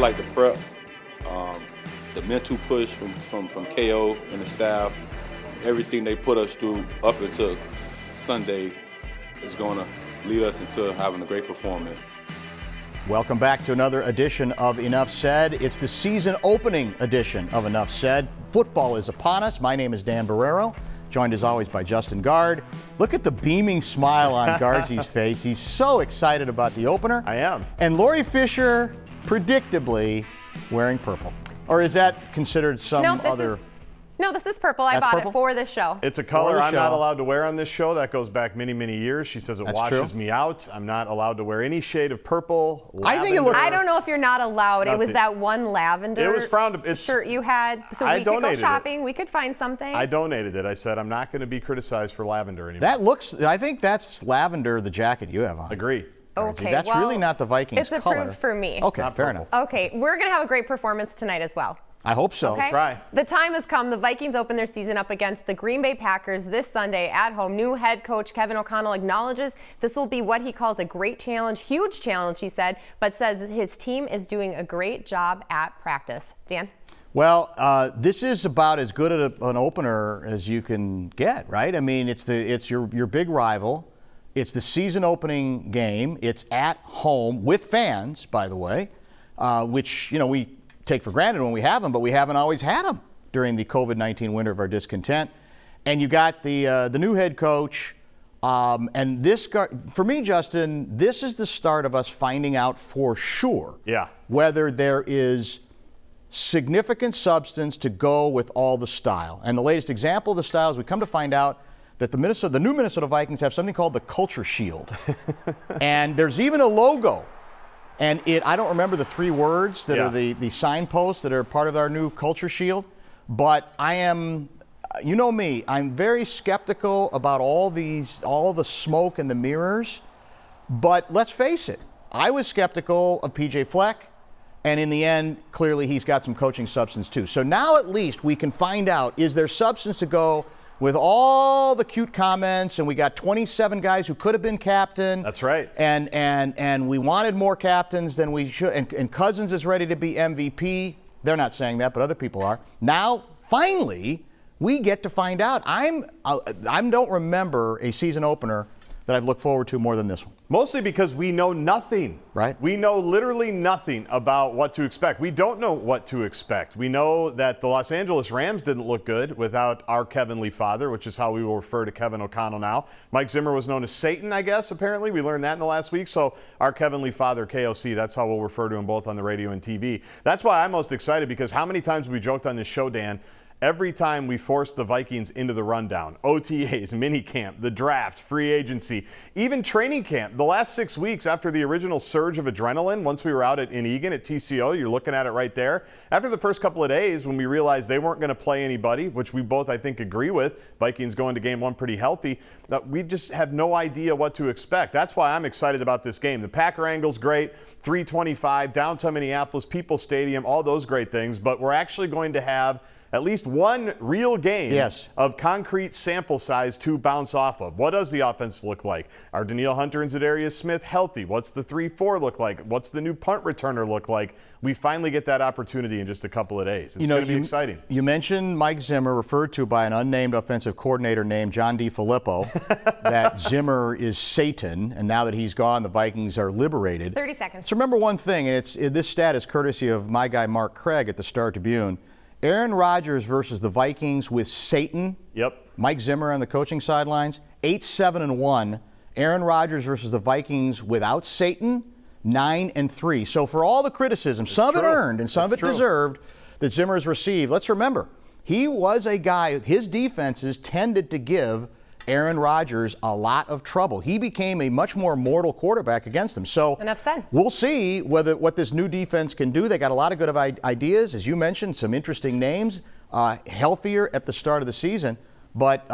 like the prep, the mental push from KO and the staff, everything they put us through up until Sunday is going to lead us into having a great performance. Welcome back to another edition of Enough Said. It's the season opening edition of Enough Said. Football is upon us. My name is Dan Barreiro, joined as always by Justin Gaard. Look at the beaming smile on Guardsy's face. He's so excited about the opener. I am. And Lori Fisher, predictably, wearing purple. Or is that considered some other... No, this is purple. I bought it for this show. It's a color I'm not allowed to wear on this show. That goes back many, many years. She says it washes me out. I'm not allowed to wear any shade of purple. I think it looks... I don't know if you're not allowed. It was that one lavender shirt you had. So we could go shopping. We could find something. I donated it. I said I'm not going to be criticized for lavender anymore. That looks... I think that's lavender, the jacket you have on. Agree. Okay, that's really not the Vikings color. It's approved for me. Okay, fair enough. Okay, we're going to have a great performance tonight as well. I hope so. Okay? We'll try. The time has come. The Vikings open their season up against the Green Bay Packers this Sunday at home. New head coach Kevin O'Connell acknowledges this will be what he calls a great challenge, huge challenge, he said, but says his team is doing a great job at practice. Dan? Well, this is about as good an opener as you can get, right? I mean, it's your big rival. It's the season opening game. It's at home with fans, by the way, which, we take for granted when we have them, but we haven't always had them during the COVID-19 winter of our discontent. And you got the new head coach, and this, for me, Justin, this is the start of us finding out for sure whether there is significant substance to go with all the style. And the latest example of the style is we come to find out that the new Minnesota Vikings have something called the Culture Shield. And there's even a logo. And I don't remember the three words that are the signposts that are part of our new Culture Shield, but I am, you know me, I'm very skeptical about all the smoke and the mirrors, but let's face it, I was skeptical of PJ Fleck, and in the end, clearly he's got some coaching substance too. So now at least we can find out, is there substance to go with all the cute comments, and we got 27 guys who could have been captain. That's right. And we wanted more captains than we should. And Cousins is ready to be MVP. They're not saying that, but other people are. Now, finally, we get to find out. I don't remember a season opener that I've looked forward to more than this one. Mostly because we know nothing. Right. We know literally nothing about what to expect. We don't know what to expect. We know that the Los Angeles Rams didn't look good without our Heavenly Father, which is how we will refer to Kevin O'Connell now. Mike Zimmer was known as Satan, I guess, apparently. We learned that in the last week. So our Heavenly Father, KOC, that's how we'll refer to him both on the radio and TV. That's why I'm most excited, because how many times have we joked on this show, Dan, every time we force the Vikings into the rundown, OTAs, minicamp, the draft, free agency, even training camp, the last 6 weeks after the original surge of adrenaline, once we were out in Eagan at TCO, you're looking at it right there. After the first couple of days, when we realized they weren't going to play anybody, which we both, I think, agree with, Vikings going to game one pretty healthy, we just have no idea what to expect. That's why I'm excited about this game. The Packer angle's great, 325, downtown Minneapolis, People's Stadium, all those great things, but we're actually going to have at least one real game of concrete sample size to bounce off of. What does the offense look like? Are Danielle Hunter and Zadarius Smith healthy? What's the 3-4 look like? What's the new punt returner look like? We finally get that opportunity in just a couple of days. It's going to be exciting. You mentioned Mike Zimmer, referred to by an unnamed offensive coordinator named John DeFilippo, that Zimmer is Satan, and now that he's gone, the Vikings are liberated. 30 seconds. So remember one thing, and this stat is courtesy of my guy Mark Craig at the Star Tribune. Aaron Rodgers versus the Vikings with Satan. Yep. Mike Zimmer on the coaching sidelines. 8-7-1. Aaron Rodgers versus the Vikings without Satan. 9-3. So for all the criticism, some of it earned and some of it deserved, that Zimmer has received, let's remember, he was a guy, his defenses tended to give Aaron Rodgers a lot of trouble. He became a much more mortal quarterback against them. So enough said. We'll see what this new defense can do. They got a lot of good ideas, as you mentioned, some interesting names, healthier at the start of the season. But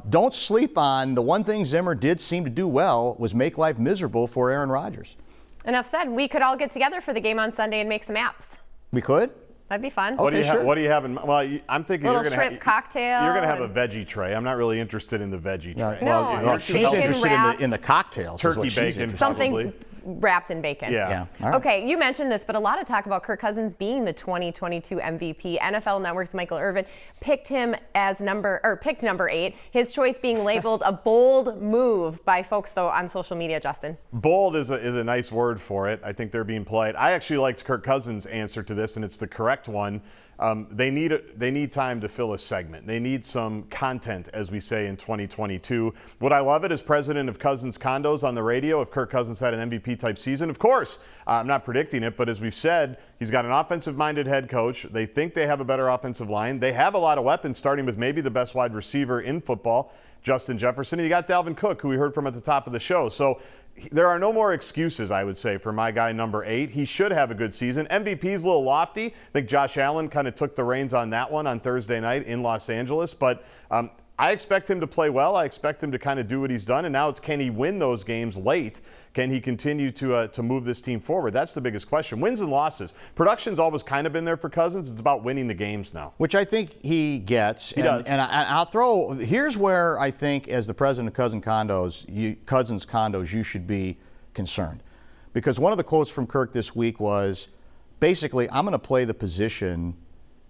don't sleep on the one thing Zimmer did seem to do well was make life miserable for Aaron Rodgers. Enough said. We could all get together for the game on Sunday and make some apps. We could? That'd be fun. What do you have in mind? Well, I'm thinking you're going to have cocktail. You're going to have a veggie tray. I'm not really interested in the veggie tray. No, she's interested in the cocktails. Turkey bacon, something probably. wrapped in bacon. Yeah. All right. Okay, you mentioned this, but a lot of talk about Kirk Cousins being the 2022 MVP. NFL Network's Michael Irvin picked him as number 8. His choice being labeled a bold move by folks, though, on social media. Justin, bold is a nice word for it. I think they're being polite. I actually liked Kirk Cousins' answer to this, and it's the correct one. They need time to fill a segment. They need some content, as we say in 2022. Would I love it as president of Cousins Condos on the radio if Kirk Cousins had an MVP type season? Of course. I'm not predicting it, but as we've said, he's got an offensive-minded head coach. They think they have a better offensive line. They have a lot of weapons, starting with maybe the best wide receiver in football, Justin Jefferson. And you got Dalvin Cook, who we heard from at the top of the show. So there are no more excuses, I would say, for my guy number 8. He should have a good season. MVP's a little lofty. I think Josh Allen kind of took the reins on that one on Thursday night in Los Angeles. But I expect him to play well. I expect him to kind of do what he's done. And now it's, can he win those games late? Can he continue to move this team forward? That's the biggest question. Wins and losses. Production's always kind of been there for Cousins. It's about winning the games now. Which I think he gets. He does. And I'll throw, here's where I think as the president of Cousins Condos, you should be concerned. Because one of the quotes from Kirk this week was, basically, I'm going to play the position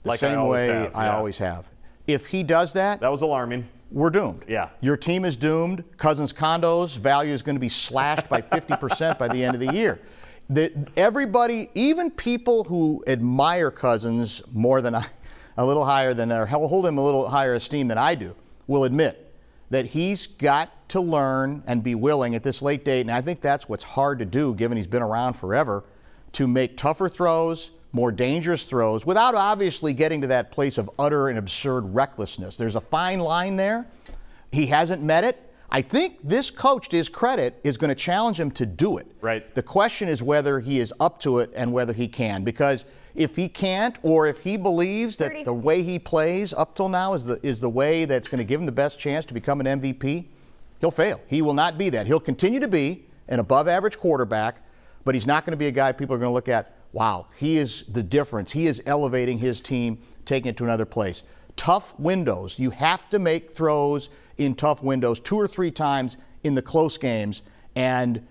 the like same way I always have. If he does that, that was alarming. We're doomed. Yeah. Your team is doomed. Cousins Condos value is going to be slashed by 50% by the end of the year. Everybody, even people who admire Cousins more than a little higher than, or hold him a little higher esteem than I do, will admit that he's got to learn and be willing at this late date, and I think that's what's hard to do given he's been around forever, to make tougher throws, more dangerous throws, without obviously getting to that place of utter and absurd recklessness. There's a fine line there. He hasn't met it. I think this coach, to his credit, is going to challenge him to do it. Right. The question is whether he is up to it and whether he can. Because if he can't, or if he believes that the way he plays up till now is the way that's going to give him the best chance to become an MVP, he'll fail. He will not be that. He'll continue to be an above-average quarterback, but he's not going to be a guy people are going to look at, wow, he is the difference. He is elevating his team, taking it to another place. Tough windows. You have to make throws in tough windows 2 or 3 times in the close games, and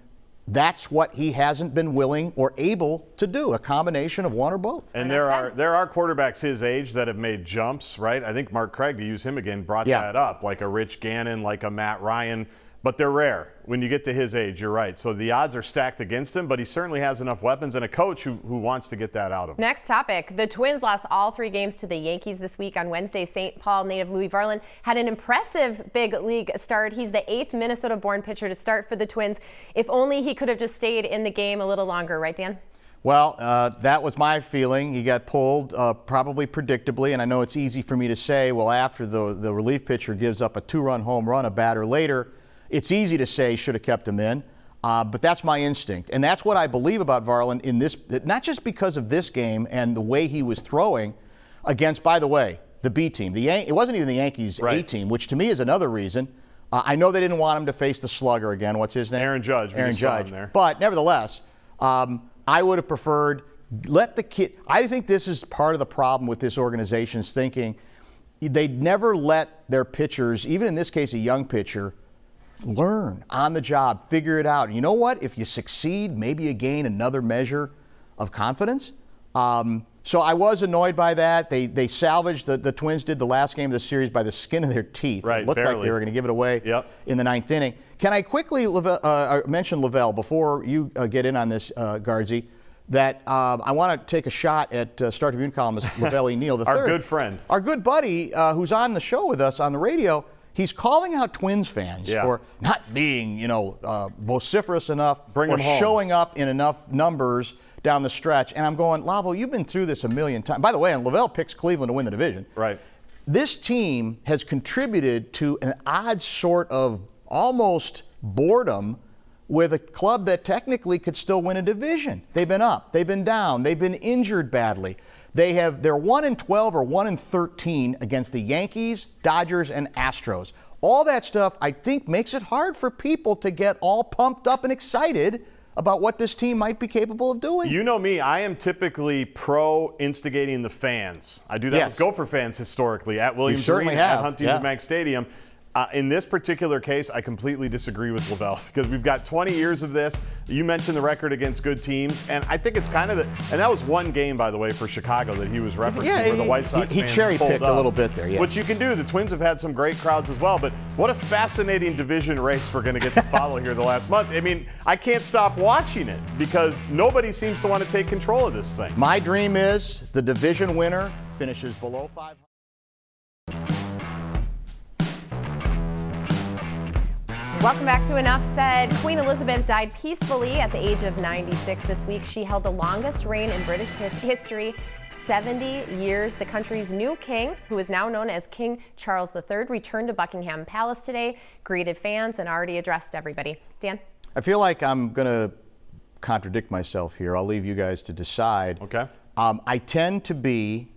that's what he hasn't been willing or able to do, a combination of one or both. And there are quarterbacks his age that have made jumps, right? I think Mark Craig, to use him again, brought that up, like a Rich Gannon, like a Matt Ryan. But they're rare when you get to his age, you're right. So the odds are stacked against him, but he certainly has enough weapons and a coach who wants to get that out of him. Next topic. The Twins lost all 3 games to the Yankees this week. On Wednesday, St. Paul native Louis Varland had an impressive big league start. He's the 8th Minnesota-born pitcher to start for the Twins. If only he could have just stayed in the game a little longer, right, Dan? Well, that was my feeling. He got pulled probably predictably, and I know it's easy for me to say, well, after the relief pitcher gives up a 2-run home run, a batter later, it's easy to say should have kept him in, but that's my instinct. And that's what I believe about Varland in this, not just because of this game and the way he was throwing against, by the way, the B team. It wasn't even the Yankees A team, which to me is another reason. I know they didn't want him to face the slugger again. What's his name? Aaron Judge. Aaron Judge. There. But nevertheless, I would have preferred let the kid. I think this is part of the problem with this organization's thinking. They'd never let their pitchers, even in this case a young pitcher, learn on the job, figure it out. You know what? If you succeed, maybe you gain another measure of confidence. So I was annoyed by that. They salvaged, the Twins did the last game of the series by the skin of their teeth. Right, it looked like they were going to give it away in the 9th inning. Can I quickly mention Lavelle before you get in on this, Guardsy, that I want to take a shot at Star Tribune columnist Lavelle Neal III. Our good friend. Our good buddy who's on the show with us on the radio. He's calling out Twins fans for not being, vociferous enough or showing up in enough numbers down the stretch. And I'm going, Lavo, you've been through this a million times. By the way, and Lavelle picks Cleveland to win the division. Right. This team has contributed to an odd sort of almost boredom with a club that technically could still win a division. They've been up, they've been down, they've been injured badly. They're 1-12 or 1-13 against the Yankees, Dodgers, and Astros. All that stuff, I think, makes it hard for people to get all pumped up and excited about what this team might be capable of doing. You know me, I am typically pro-instigating the fans. I do that with Gopher fans historically at Williams Arena, at Huntington Bank Stadium. In this particular case, I completely disagree with Lavelle because we've got 20 years of this. You mentioned the record against good teams, and I think it's kind of and that was one game, by the way, for Chicago that he was referencing where the White Sox he fans cherry-picked a little bit there, yeah. Which you can do. The Twins have had some great crowds as well, but what a fascinating division race we're going to get to follow here the last month. I mean, I can't stop watching it because nobody seems to want to take control of this thing. My dream is the division winner finishes below 500. Welcome back to Enough Said. Queen Elizabeth died peacefully at the age of 96 this week. She held the longest reign in British history, 70 years. The country's new king, who is now known as King Charles III, returned to Buckingham Palace today, greeted fans, and already addressed everybody. Dan? I feel like I'm going to contradict myself here. I'll leave you guys to decide. Okay. I tend to be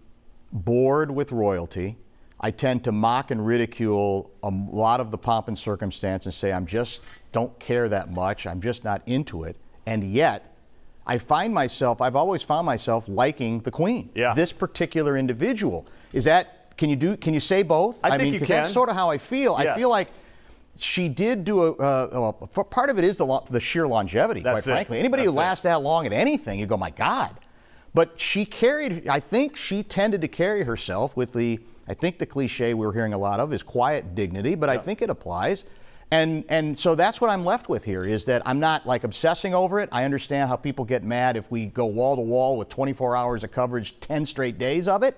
bored with royalty. I tend to mock and ridicule a lot of the pomp and circumstance and say I'm just don't care that much. I'm just not into it. And yet, I've always found myself liking the Queen. Yeah. This particular individual. Can you say both? I think you can. That's sort of how I feel. Yes. I feel like she did do part of it is the sheer longevity, quite frankly. Anybody who lasts that long at anything, you go, my God. But I think she tended to carry herself with I think the cliche we're hearing a lot of is quiet dignity, but I think it applies. And so that's what I'm left with here is that I'm not like obsessing over it. I understand how people get mad if we go wall to wall with 24 hours of coverage, 10 straight days of it.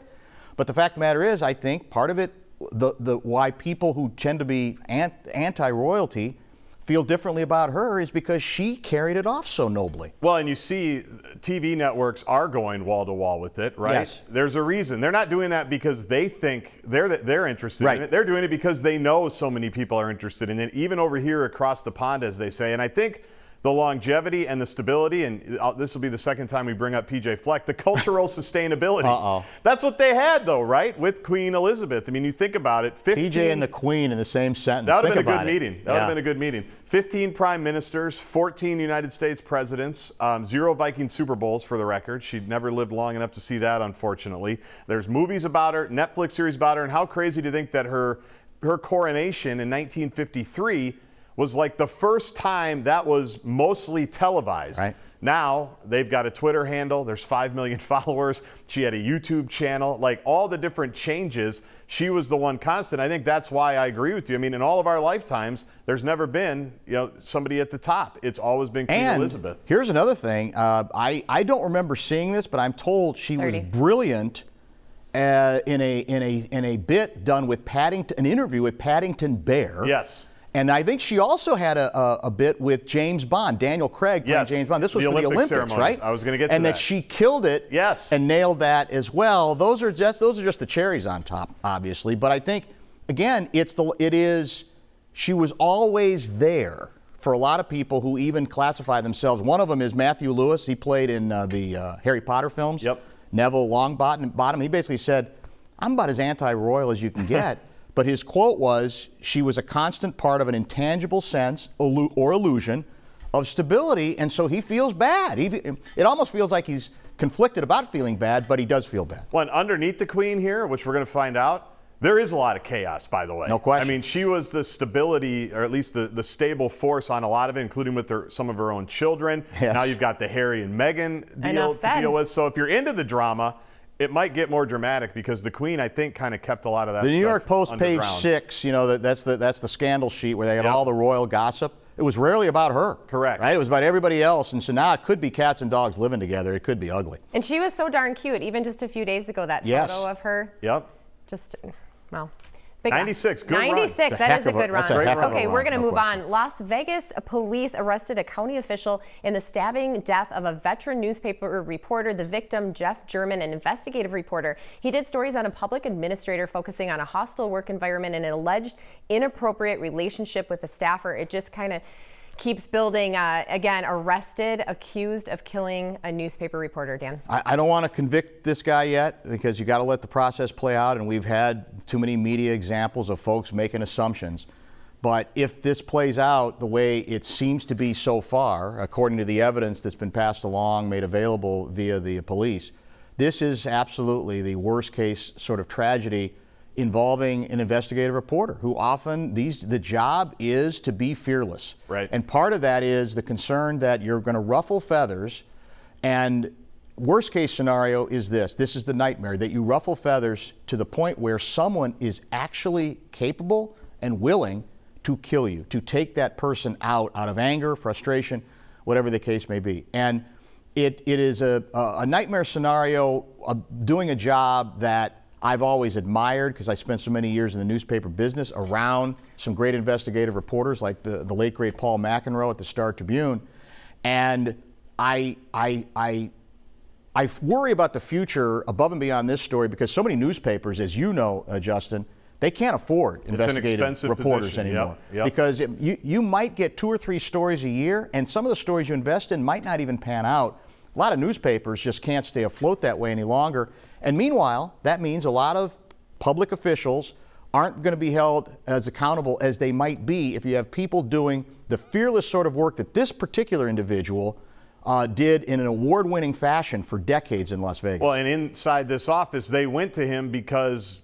But the fact of the matter is, I think part of it, why people who tend to be anti-royalty feel differently about her is because she carried it off so nobly. Well, and you see TV networks are going wall to wall with it, right? Yes. There's a reason. They're not doing that because they think they're interested in it. They're doing it because they know so many people are interested in it, even over here across the pond, as they say. And I think the longevity and the stability, and this will be the second time we bring up PJ Fleck, the cultural sustainability. Uh-oh. That's what they had, though, right, with Queen Elizabeth. I mean, you think about it. PJ and the Queen in the same sentence. That would have been a good meeting. That would have been a good meeting. 15 prime ministers, 14 United States presidents, 0 Viking Super Bowls for the record. She'd never lived long enough to see that, unfortunately. There's movies about her, Netflix series about her, and how crazy do you think that her coronation in 1953 was like the first time that was mostly televised. Right. Now they've got a Twitter handle. There's 5 million followers. She had a YouTube channel. Like all the different changes, she was the one constant. I think that's why I agree with you. I mean, in all of our lifetimes, there's never been somebody at the top. It's always been Queen Elizabeth. Here's another thing. I don't remember seeing this, but I'm told she was brilliant in a bit done with an interview with Paddington Bear. Yes. And I think she also had a bit with James Bond, Daniel Craig playing James Bond. This was for the Olympics, right? I was going to get to that. And that she killed it and nailed that as well. Those are just the cherries on top, obviously. But I think, again, she was always there for a lot of people who even classify themselves. One of them is Matthew Lewis. He played in the Harry Potter films. Yep. Neville Longbottom. He basically said, I'm about as anti-royal as you can get. But his quote was, she was a constant part of an intangible sense or illusion of stability, and so he feels bad. It almost feels like he's conflicted about feeling bad, but he does feel bad. Well, and underneath the Queen here, which we're going to find out, there is a lot of chaos, by the way. No question. I mean, she was the stability, or at least the stable force on a lot of it, including with some of her own children. Yes. Now you've got the Harry and Meghan deal to deal with. So if you're into the drama, it might get more dramatic because the Queen, I think, kind of kept a lot of that stuff The New York Post, underground. page 6, that's the scandal sheet where they had all the royal gossip. It was rarely about her. Correct. Right? It was about everybody else. And so now it could be cats and dogs living together. It could be ugly. And she was so darn cute, even just a few days ago, that photo of her. Yep. Just, well. 96, good run. 96, that is a good run. Okay, we're going to move on. Las Vegas police arrested a county official in the stabbing death of a veteran newspaper reporter. The victim, Jeff German, an investigative reporter. He did stories on a public administrator focusing on a hostile work environment and an alleged inappropriate relationship with a staffer. It just kind of keeps building. Again, arrested, accused of killing a newspaper reporter. Dan? I don't want to convict this guy yet because you got to let the process play out, and we've had too many media examples of folks making assumptions. But if this plays out the way it seems to be so far, according to the evidence that's been passed along, made available via the police, this is absolutely the worst case sort of tragedy involving an investigative reporter who often the job is to be fearless. Right. And part of that is the concern that you're going to ruffle feathers, and worst case scenario is this is the nightmare, that you ruffle feathers to the point where someone is actually capable and willing to kill you, to take that person out of anger, frustration, whatever the case may be. And it is a nightmare scenario of doing a job that I've always admired, because I spent so many years in the newspaper business around some great investigative reporters like the late great Paul McEnroe at the Star Tribune. And I worry about the future above and beyond this story, because so many newspapers, as you know, Justin, they can't afford investigative reporters anymore. Yep. Because you might get 2 or 3 stories a year, and some of the stories you invest in might not even pan out. A lot of newspapers just can't stay afloat that way any longer. And meanwhile, that means a lot of public officials aren't going to be held as accountable as they might be if you have people doing the fearless sort of work that this particular individual did in an award-winning fashion for decades in Las Vegas. Well, and inside this office, they went to him because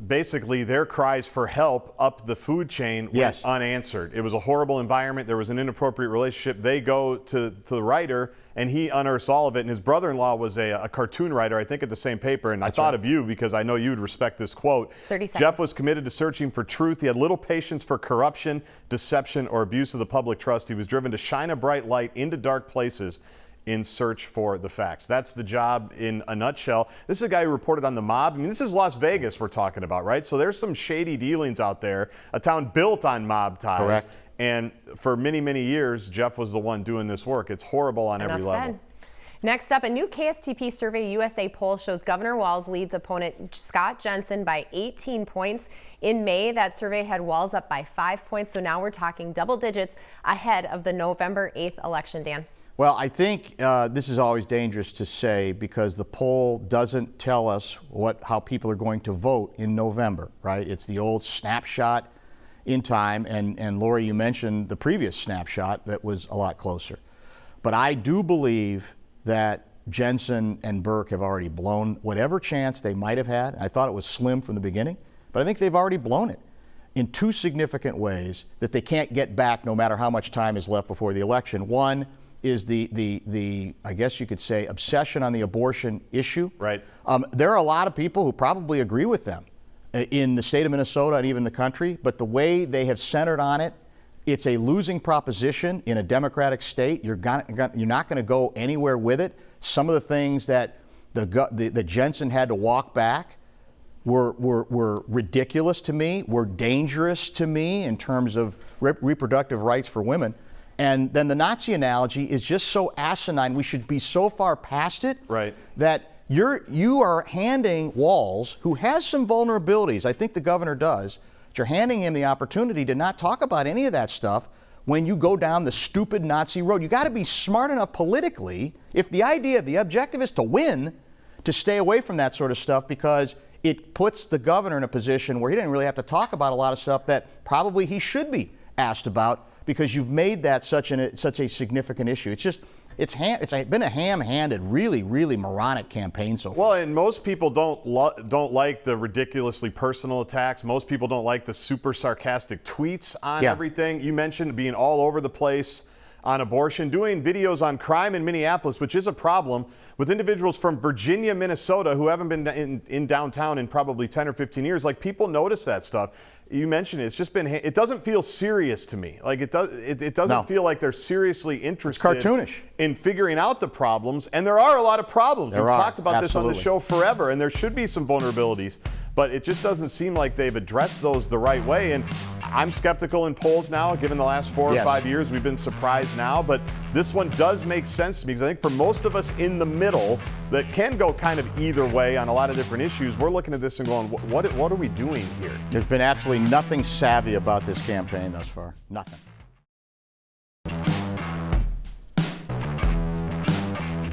basically their cries for help up the food chain went unanswered. It was a horrible environment. There was an inappropriate relationship. They go to the writer, and he unearths all of it. And his brother-in-law was a cartoon writer, I think, at the same paper. And I thought of you because I know you would respect this quote. 30 seconds. Jeff was committed to searching for truth. He had little patience for corruption, deception, or abuse of the public trust. He was driven to shine a bright light into dark places in search for the facts. That's the job in a nutshell. This is a guy who reported on the mob. I mean, this is Las Vegas we're talking about, right? So there's some shady dealings out there, a town built on mob ties. Correct. And for many, many years, Jeff was the one doing this work. It's horrible on every level. Next up, a new KSTP Survey USA poll shows Governor Walz leads opponent Scott Jensen by 18 points. In May, that survey had Walz up by 5 points, so now we're talking double digits ahead of the November 8th election, Dan. Well, I think this is always dangerous to say, because the poll doesn't tell us how people are going to vote in November, right? It's the old snapshot in time, and Lori, you mentioned the previous snapshot that was a lot closer. But I do believe that Jensen and Burke have already blown whatever chance they might have had. I thought it was slim from the beginning, but I think they've already blown it in 2 significant ways that they can't get back no matter how much time is left before the election. One is the I guess you could say, obsession on the abortion issue. Right. There are a lot of people who probably agree with them in the state of Minnesota and even the country, but the way they have centered on it, it's a losing proposition in a Democratic state. You're not going to go anywhere with it. Some of the things that the Jensen had to walk back were ridiculous to me, were dangerous to me in terms of reproductive rights for women. And then the Nazi analogy is just so asinine. We should be so far past it, right, that you are handing Walz, who has some vulnerabilities, I think the governor does, but you're handing him the opportunity to not talk about any of that stuff when you go down the stupid Nazi road. You got to be smart enough politically, if the objective is to win, to stay away from that sort of stuff, because it puts the governor in a position where he didn't really have to talk about a lot of stuff that probably he should be asked about, because you've made that such a significant issue. It's been a ham-handed, really, really moronic campaign so far. Well, and most people don't like the ridiculously personal attacks. Most people don't like the super sarcastic tweets on everything. You mentioned being all over the place on abortion, doing videos on crime in Minneapolis, which is a problem, with individuals from Virginia, Minnesota, who haven't been in downtown in probably 10 or 15 years. Like, people notice that stuff. You mentioned it. It's just been. It doesn't feel serious to me. Like, it doesn't feel like they're seriously interested. It's cartoonish in figuring out the problems, and there are a lot of problems. We've talked about this on the show forever, and there should be some vulnerabilities, but it just doesn't seem like they've addressed those the right way. And I'm skeptical in polls now, given the last 4 or 5 years. We've been surprised now, but this one does make sense to me, because I think for most of us in the middle that can go kind of either way on a lot of different issues, we're looking at this and going, what are we doing here? There's been absolutely nothing savvy about this campaign thus far. Nothing.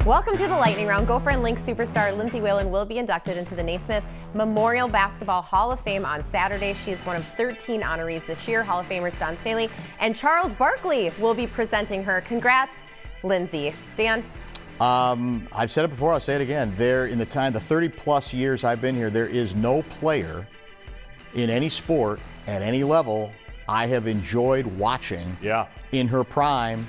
Welcome to the Lightning Round. Gopher and Lynx superstar Lindsay Whalen will be inducted into the Naismith Memorial Basketball Hall of Fame on Saturday. She is one of 13 honorees this year. Hall of Famers Don Staley and Charles Barkley will be presenting her. Congrats, Lindsay. Dan? I've said it before, I'll say it again. The 30-plus years I've been here, there is no player in any sport at any level I have enjoyed watching in her prime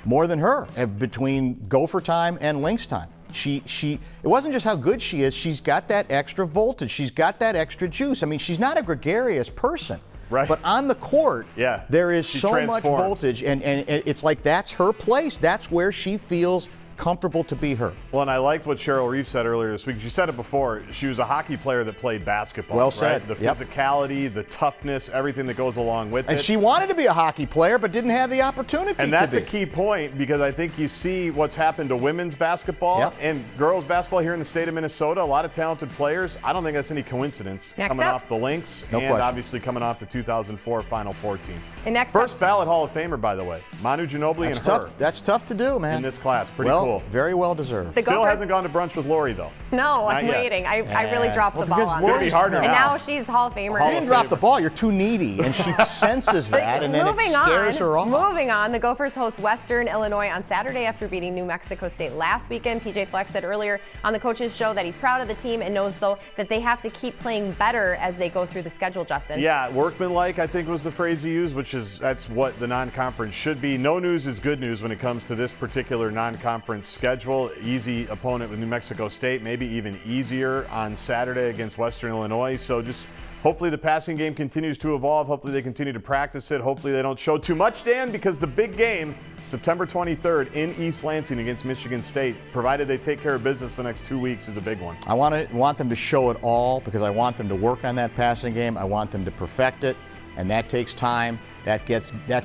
more than her, between Gopher time and Lynx time. It wasn't just how good she is, she's got that extra voltage, she's got that extra juice. I mean, she's not a gregarious person. Right. But on the court, there is so much voltage, and it's like that's her place. That's where she feels comfortable to be her. Well, and I liked what Cheryl Reeve said earlier this week. She said it before. She was a hockey player that played basketball. Well said. The physicality, the toughness, everything that goes along with it. And she wanted to be a hockey player but didn't have the opportunity and that's a key point, because I think you see what's happened to women's basketball and girls basketball here in the state of Minnesota. A lot of talented players. I don't think that's any coincidence coming off the Lynx obviously coming off the 2004 Final Four team. And First ballot Hall of Famer, by the way. Manu Ginobili and her. That's tough to do, man. In this class. Pretty cool. Very well deserved. Still hasn't gone to brunch with Lori, though. No, I'm waiting. I really dropped the ball on that. Be harder and now she's Hall of Famer. You didn't drop the ball. You're too needy. And she senses that, and then it scares her off. Moving on, the Gophers host Western Illinois on Saturday after beating New Mexico State last weekend. PJ Fleck said earlier on the coaches show that he's proud of the team and knows, though, that they have to keep playing better as they go through the schedule, Justin. Yeah, workmanlike, I think was the phrase he used, that's what the non-conference should be. No news is good news when it comes to this particular non-conference schedule. Easy opponent with New Mexico State, maybe even easier on Saturday against Western Illinois. So just hopefully the passing game continues to evolve. Hopefully they continue to practice it. Hopefully they don't show too much, Dan, because the big game, September 23rd in East Lansing against Michigan State, provided they take care of business the next 2 weeks, is a big one. I want them to show it all, because I want them to work on that passing game. I want them to perfect it, and that takes time. That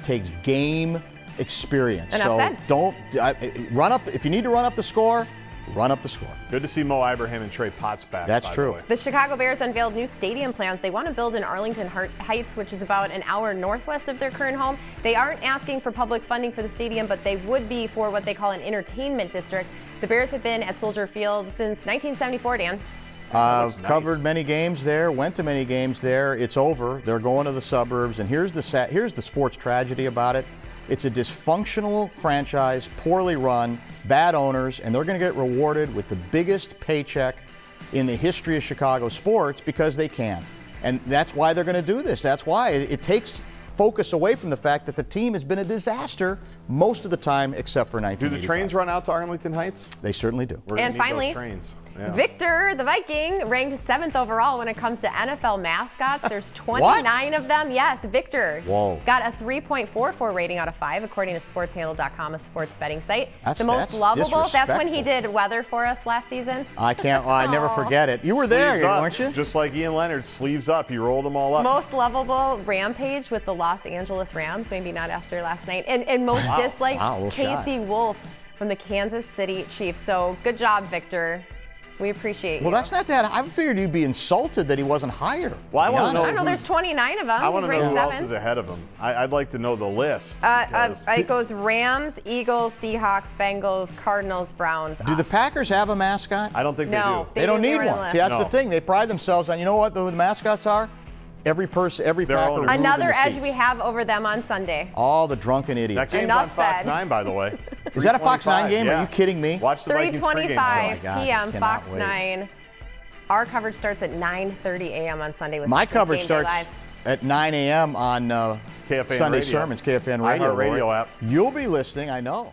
takes game experience. Enough said. Don't run up. If you need to run up the score, run up the score. Good to see Mo Ibrahim and Trey Potts back. That's true. The Chicago Bears unveiled new stadium plans. They want to build in Arlington Heights, which is about an hour northwest of their current home. They aren't asking for public funding for the stadium, but they would be for what they call an entertainment district. The Bears have been at Soldier Field since 1974, Dan. Covered many games there, went to many games there. It's over. They're going to the suburbs, and here's the sports tragedy about it. It's a dysfunctional franchise, poorly run, bad owners, and they're going to get rewarded with the biggest paycheck in the history of Chicago sports because they can. And that's why they're going to do this. That's why it takes focus away from the fact that the team has been a disaster most of the time except for 1985. Do the trains run out to Arlington Heights? They certainly do. And finally, Victor, the Viking, ranked 7th overall when it comes to NFL mascots. There's 29 of them. Yes, Victor got a 3.44 rating out of 5, according to SportsHandle.com, a sports betting site. That's most lovable. That's when he did weather for us last season. I never forget it. You were there, weren't you? Just like Ian Leonard, sleeves up. He rolled them all up. Most lovable, Rampage with the Los Angeles Rams, maybe not after last night. And most disliked, Casey Wolf from the Kansas City Chiefs. So good job, Victor. We appreciate you. Well, that's not that. I figured you'd be insulted that he wasn't higher. Well, I want to know. I don't know. There's 29 of them. I want to know who else is ahead of him. I'd like to know the list. It goes Rams, Eagles, Seahawks, Bengals, Cardinals, Browns. Do the Packers have a mascot? I don't think they do. They don't need one. See, that's the thing. They pride themselves on, you know what the mascots are? Every Packer. Another edge we have over them on Sunday. All the drunken idiots. That game's on Fox 9, by the way. Is that a Fox 9 game? Yeah. Are you kidding me? Watch the Vikings pregame. 3:25 p.m. Fox 9. Our coverage starts at 9:30 a.m. on Sunday. With my coverage starts at 9 a.m. on KFAN Sunday Radio. Sermons, KFAN Radio. iHeartRadio app. You'll be listening, I know.